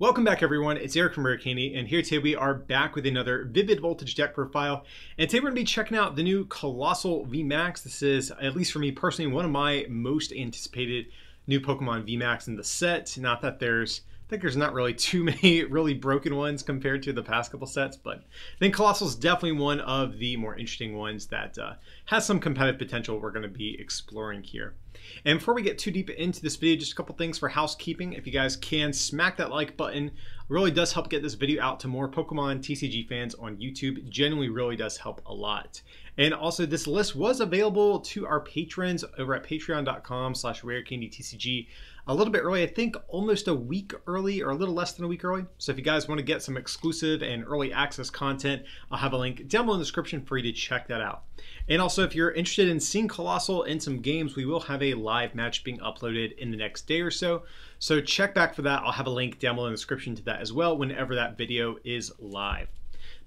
Welcome back everyone, it's Eric from Raricani, and here today we are back with another Vivid Voltage deck profile. And today we're going to be checking out the new Coalossal VMAX. This is, at least for me personally, one of my most anticipated new Pokemon VMAX in the set. Not that I think there's not really too many really broken ones compared to the past couple sets, but I think Coalossal is definitely one of the more interesting ones that has some competitive potential we're going to be exploring here. And before we get too deep into this video, just a couple things for housekeeping. If you guys can smack that like button, it really does help get this video out to more Pokemon TCG fans on YouTube. It genuinely really does help a lot. And also, this list was available to our patrons over at patreon.com/rarecandytcg a little bit early. I think almost a week early, or a little less than a week early. So if you guys want to get some exclusive and early access content, I'll have a link down below in the description for you to check that out. And also, if you're interested in seeing Coalossal in some games, we will have a live match being uploaded in the next day or so. So check back for that. I'll have a link down below in the description to that as well whenever that video is live.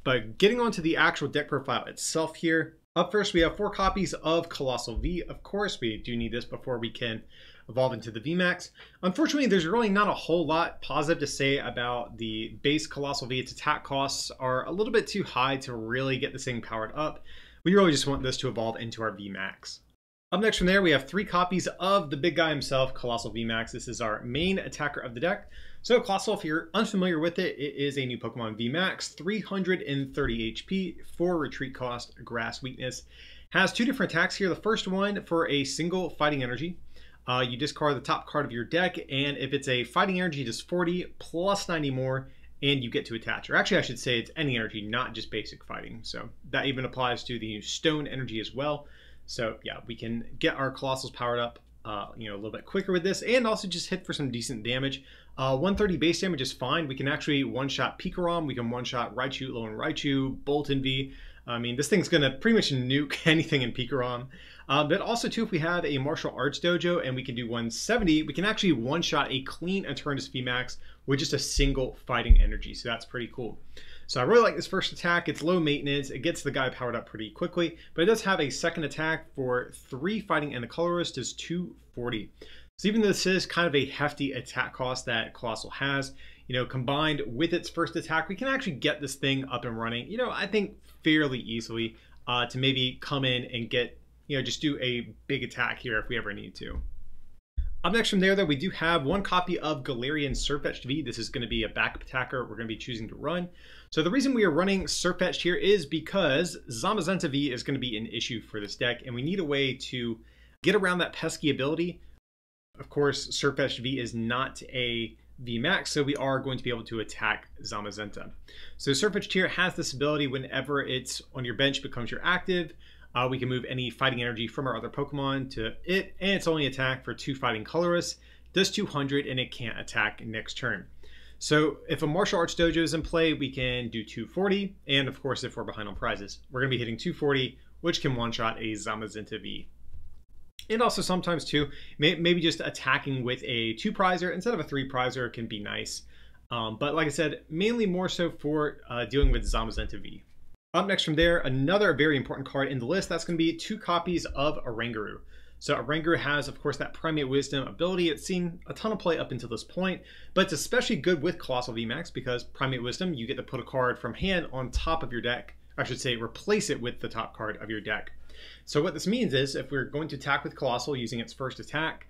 But getting on to the actual deck profile itself here. Up first, we have 4 copies of Coalossal V. Of course, we do need this before we can evolve into the VMAX. Unfortunately, there's really not a whole lot positive to say about the base Coalossal V. Its attack costs are a little bit too high to really get this thing powered up. We really just want this to evolve into our VMAX. Up next from there, we have 3 copies of the big guy himself, Coalossal VMAX. This is our main attacker of the deck. So Coalossal, if you're unfamiliar with it, it is a new Pokemon VMAX, 330 HP, 4 retreat cost, grass weakness. Has 2 different attacks here. The first one for a single fighting energy. You discard the top card of your deck, and if it's a fighting energy, it is 40 plus 90 more, and you get to attach. Or actually, I should say it's any energy, not just basic fighting. So that even applies to the stone energy as well. So yeah, we can get our Coalossals powered up a little bit quicker with this, and also just hit for some decent damage. 130 base damage is fine. We can actually one-shot Pikarom, we can one-shot Raichu, Alolan Raichu, Bolton V. I mean, this thing's gonna pretty much nuke anything in Pikarom. But also too, if we have a martial arts dojo and we can do 170, we can actually one-shot a clean Eternus VMAX with just a single fighting energy. So that's pretty cool. So I really like this first attack. It's low maintenance. It gets the guy powered up pretty quickly, but it does have a second attack for 3 fighting and a colorist is 240. So even though this is kind of a hefty attack cost that Coalossal has, combined with its first attack, we can actually get this thing up and running, I think fairly easily to maybe come in and get, just do a big attack here if we ever need to. Up next from there, though, we do have 1 copy of Galarian Sirfetch'd V. This is going to be a backup attacker we're going to be choosing to run. So the reason we are running Sirfetch'd here is because Zamazenta V is going to be an issue for this deck, and we need a way to get around that pesky ability. Of course, Sirfetch'd V is not a VMAX, so we are going to be able to attack Zamazenta. So Sirfetch'd here has this ability whenever it's on your bench becomes your active. We can move any fighting energy from our other Pokemon to it, and it's only attack for 2 fighting colorists, does 200, and it can't attack next turn. So if a martial arts dojo is in play, we can do 240, and of course if we're behind on prizes, we're going to be hitting 240, which can one-shot a Zamazenta V. And also sometimes too, maybe just attacking with a 2-prizer instead of a 3-prizer can be nice. But like I said, mainly more so for dealing with Zamazenta V. Up next from there, another very important card in the list, that's going to be 2 copies of Oranguru. So Oranguru has, of course, that Primate Wisdom ability. It's seen a ton of play up until this point, but it's especially good with Coalossal VMAX because Primate Wisdom, you get to put a card from hand on top of your deck. I should say replace it with the top card of your deck. So what this means is if we're going to attack with Coalossal using its first attack,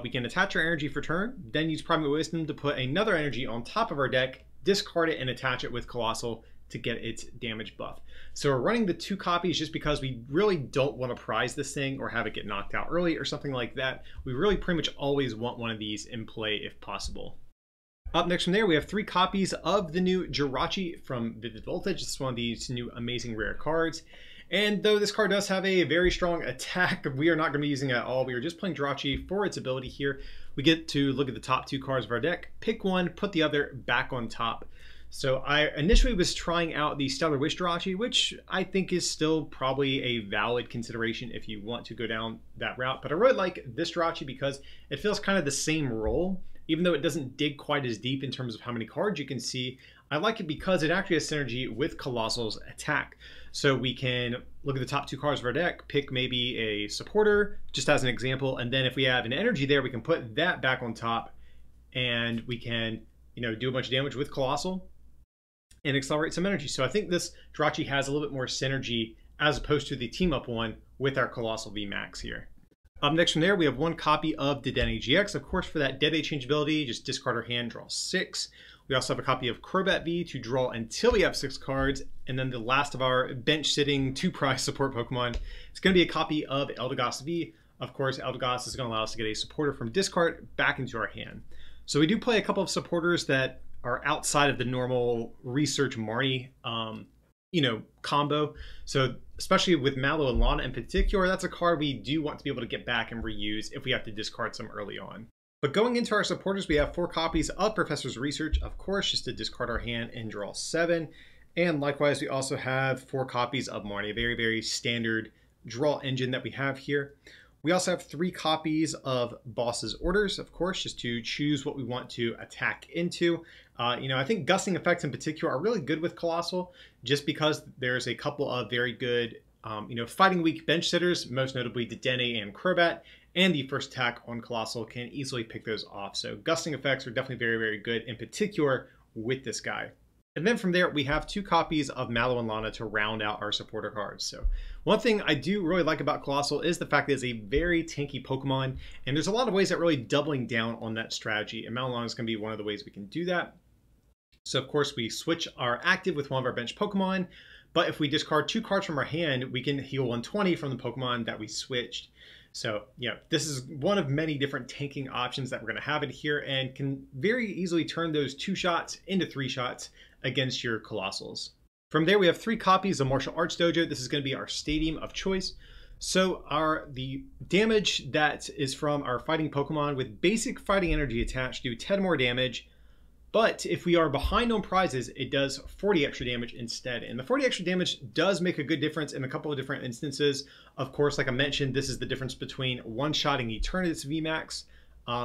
we can attach our energy for turn, then use Primate Wisdom to put another energy on top of our deck, discard it, and attach it with Coalossal to get its damage buff. So we're running the 2 copies just because we really don't want to prize this thing or have it get knocked out early or something like that. We really pretty much always want one of these in play if possible. Up next from there, we have 3 copies of the new Jirachi from Vivid Voltage. This is one of these new amazing rare cards. And though this card does have a very strong attack, we are not going to be using it at all. We are just playing Jirachi for its ability here. We get to look at the top 2 cards of our deck, pick one, put the other back on top. So I initially was trying out the Stellar Wish Jirachi, which I think is still probably a valid consideration if you want to go down that route. But I really like this Jirachi because it feels kind of the same role, even though it doesn't dig quite as deep in terms of how many cards you can see. I like it because it actually has synergy with Coalossal's attack. So we can look at the top 2 cards of our deck, pick maybe a supporter, just as an example, and then if we have an energy there, we can put that back on top, and we can do a bunch of damage with Colossal and accelerate some energy. So I think this Jirachi has a little bit more synergy as opposed to the team up one with our Colossal VMAX here. Up next from there, we have one copy of Dedenne GX. Of course, for that Dede changeability, just discard our hand, draw 6. We also have a copy of Crobat V to draw until we have 6 cards. And then the last of our bench-sitting 2-prize support Pokemon is going to be a copy of Eldegoss V. Of course, Eldegoss is going to allow us to get a supporter from discard back into our hand. So we do play a couple of supporters that are outside of the normal Research Marnie combo. So especially with Mallow and Lana in particular, that's a card we do want to be able to get back and reuse if we have to discard some early on. But going into our supporters, we have 4 copies of Professor's Research, of course, just to discard our hand and draw 7. And likewise, we also have 4 copies of Marnie, a very, very standard draw engine that we have here. We also have 3 copies of Boss's Orders, of course, just to choose what we want to attack into. I think Gusting Effects in particular are really good with Colossal, just because there's a couple of very good, fighting weak bench sitters, most notably Dedenne and Crobat, and the first attack on Colossal can easily pick those off. So Gusting Effects are definitely very, very good, in particular with this guy. And then from there, we have 2 copies of Mallow and Lana to round out our supporter cards. So one thing I do really like about Colossal is the fact that it's a very tanky Pokemon, and there's a lot of ways that really doubling down on that strategy, and Mallow and Lana is going to be one of the ways we can do that. So of course, we switch our active with one of our bench Pokemon, but if we discard 2 cards from our hand, we can heal 120 from the Pokemon that we switched. So, this is one of many different tanking options that we're going to have in here, and can very easily turn those 2 shots into 3 shots against your Colossals. From there, we have 3 copies of Martial Arts Dojo. This is going to be our stadium of choice. So the damage that is from our fighting Pokemon with basic fighting energy attached do 10 more damage. But if we are behind on prizes, it does 40 extra damage instead. And the 40 extra damage does make a good difference in a couple of different instances. Of course, like I mentioned, this is the difference between one-shotting Eternatus VMAX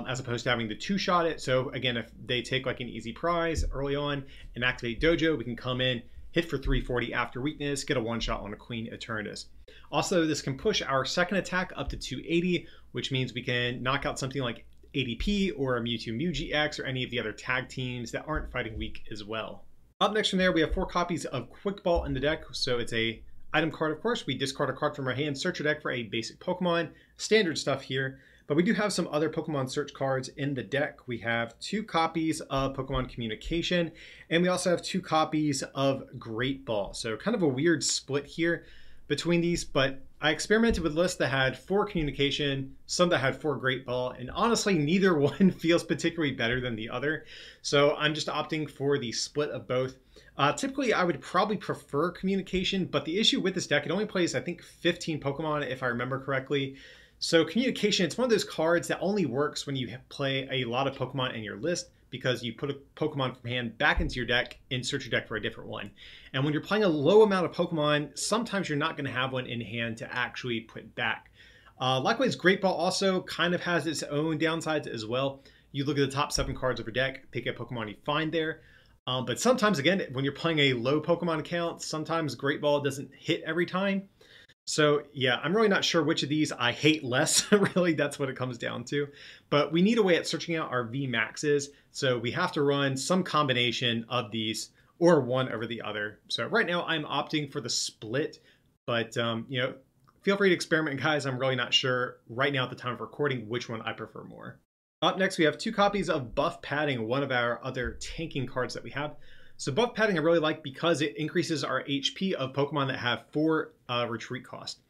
as opposed to having to 2-shot it. So again, if they take like an easy prize early on and activate Dojo, we can come in, hit for 340 after weakness, get a 1-shot on a Queen Eternatus. Also, this can push our second attack up to 280, which means we can knock out something like ADP or a Mewtwo MewGX or any of the other tag teams that aren't fighting weak as well. Up next from there, we have 4 copies of Quick Ball in the deck. So it's a item card, of course. We discard a card from our hand, search our deck for a basic Pokemon. Standard stuff here. But we do have some other Pokemon search cards in the deck. We have 2 copies of Pokemon Communication, and we also have 2 copies of Great Ball. So kind of a weird split here between these, but I experimented with lists that had 4 Communication, some that had 4 Great Ball, and honestly, neither one feels particularly better than the other. So I'm just opting for the split of both. Typically, I would probably prefer Communication, but the issue with this deck, it only plays, I think, 15 Pokemon, if I remember correctly. So Communication, it's one of those cards that only works when you play a lot of Pokemon in your list, because you put a Pokemon from hand back into your deck and search your deck for a different one. And when you're playing a low amount of Pokemon, sometimes you're not going to have one in hand to actually put back. Likewise, Great Ball also kind of has its own downsides as well. You look at the top 7 cards of your deck, pick a Pokemon you find there. But sometimes, again, when you're playing a low Pokemon account, sometimes Great Ball doesn't hit every time. So yeah, I'm really not sure which of these I hate less. Really, that's what it comes down to. But we need a way at searching out our VMAXs. So we have to run some combination of these or one over the other. So right now I'm opting for the split, but feel free to experiment, guys. I'm really not sure right now at the time of recording which one I prefer more. Up next, we have 2 copies of Buff Padding, one of our other tanking cards that we have. So Buff Padding I really like because it increases our HP of Pokemon that have 4 retreat cost.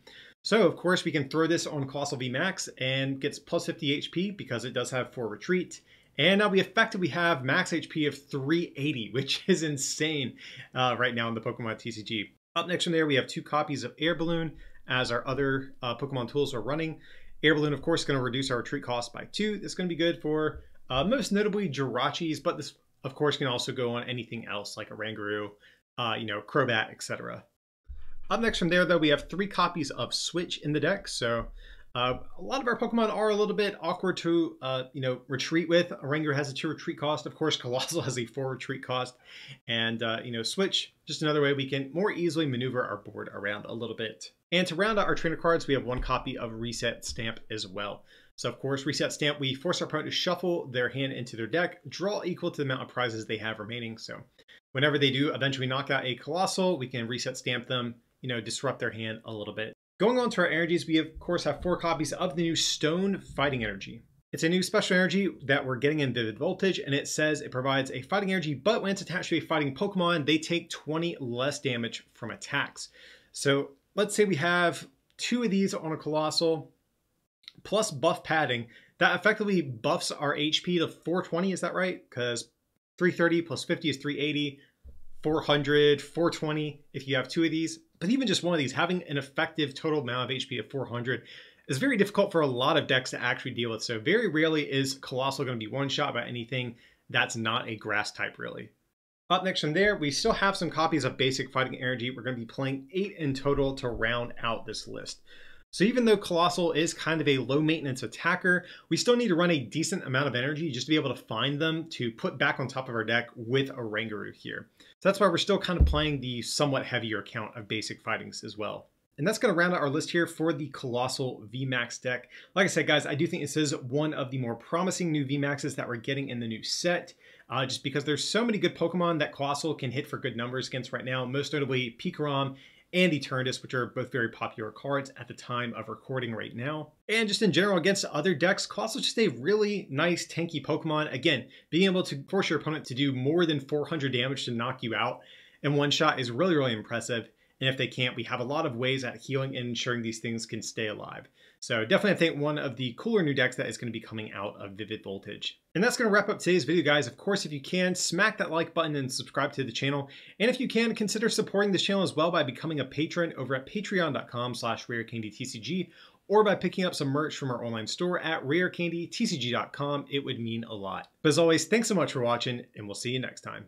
So of course we can throw this on Colossal VMAX and gets plus 50 HP because it does have 4 retreat. And now we effectively have max HP of 380, which is insane right now in the Pokemon TCG. Up next from there, we have 2 copies of Air Balloon as our other Pokemon tools are running. Air Balloon, of course, is going to reduce our retreat cost by 2. This is going to be good for most notably Jirachis, but this of course can also go on anything else like a Rangaroo, Crobat, etc. Up next from there, though, we have 3 copies of Switch in the deck. So a lot of our Pokemon are a little bit awkward to, retreat with. Rangaroo has a 2 retreat cost. Of course, Colossal has a 4 retreat cost. And, Switch, just another way we can more easily maneuver our board around a little bit. And to round out our trainer cards, we have one copy of Reset Stamp as well. So of course, Reset Stamp, we force our opponent to shuffle their hand into their deck, draw equal to the amount of prizes they have remaining. So whenever they do eventually knock out a Colossal, we can Reset Stamp them, disrupt their hand a little bit. Going on to our energies, we of course have 4 copies of the new Stone Fighting Energy. It's a new special energy that we're getting in Vivid Voltage, and it says it provides a fighting energy, but when it's attached to a fighting Pokemon, they take 20 less damage from attacks. So let's say we have 2 of these on a Colossal, plus buff padding. That effectively buffs our HP to 420, is that right? Because 330 plus 50 is 380, 400, 420 if you have 2 of these. But even just one of these, having an effective total amount of HP of 400 is very difficult for a lot of decks to actually deal with. So very rarely is Colossal going to be one-shot by anything that's not a grass type, really. Up next from there, we still have some copies of Basic Fighting Energy. We're going to be playing 8 in total to round out this list. So even though Colossal is kind of a low maintenance attacker, we still need to run a decent amount of energy just to be able to find them to put back on top of our deck with a Oranguru here. So that's why we're still kind of playing the somewhat heavier count of basic fightings as well. And that's going to round out our list here for the Colossal VMAX deck. Like I said, guys, I do think this is one of the more promising new VMAXs that we're getting in the new set. Just because there's so many good Pokemon that Colossal can hit for good numbers against right now, most notably Pikarom and Eternatus, which are both very popular cards at the time of recording right now. And just in general, against other decks, Colossal is just a really nice, tanky Pokemon. Again, being able to force your opponent to do more than 400 damage to knock you out in one shot is really, really impressive. And if they can't, we have a lot of ways at healing and ensuring these things can stay alive. So definitely, I think one of the cooler new decks that is going to be coming out of Vivid Voltage. And that's going to wrap up today's video, guys. Of course, if you can, smack that like button and subscribe to the channel. And if you can, consider supporting this channel as well by becoming a patron over at patreon.com/rarecandytcg or by picking up some merch from our online store at rarecandytcg.com. It would mean a lot. But as always, thanks so much for watching, and we'll see you next time.